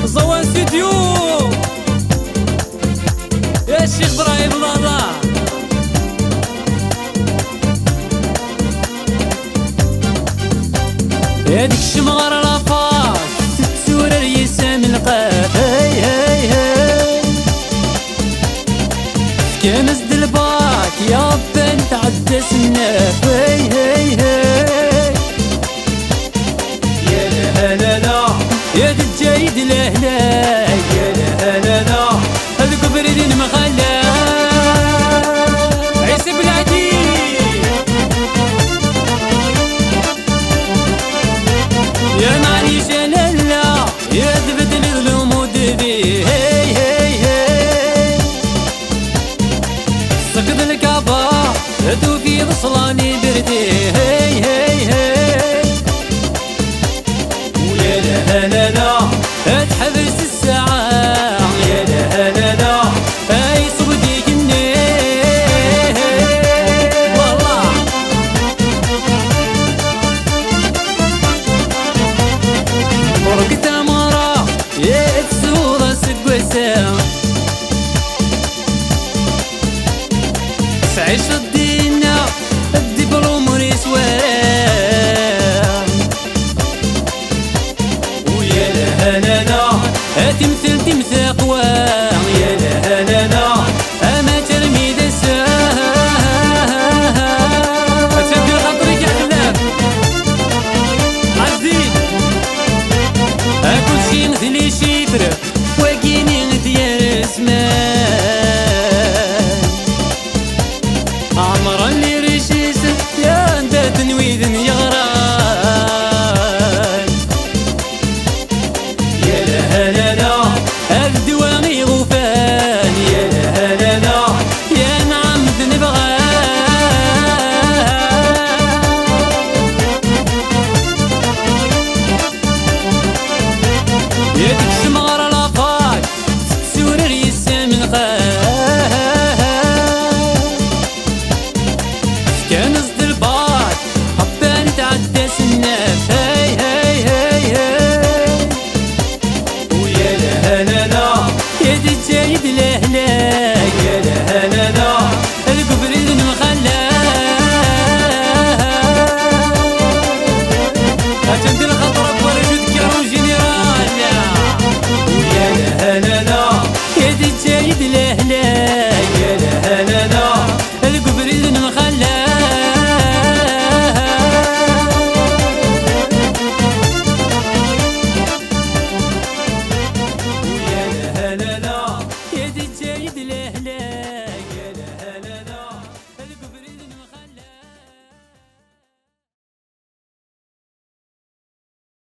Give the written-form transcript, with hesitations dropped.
زوان ستوديو يا الشيخ ابراهيم لالا. هاديك الشمغار لافاك تتسور اليسام القاف. هاي هاي هاي كنز دلباك يا بنت عدى سناف. هاي هاي هاي يا لا لا لا يا دجايد لهلاك. يا لا لا لا هذوك بريدين مخلا عيسى بلادي. يا معني جلالا يا تبدل الغموض بيه. هاي هاي هاي سقط الكعبة هدو في غصلاني بردي. هاي هاي هاي ويا لا لا لا تحبس الساعة. يا لا لا لا هاي صبدي جني والله. مرقت مرة يا تسورة سقوسة عيش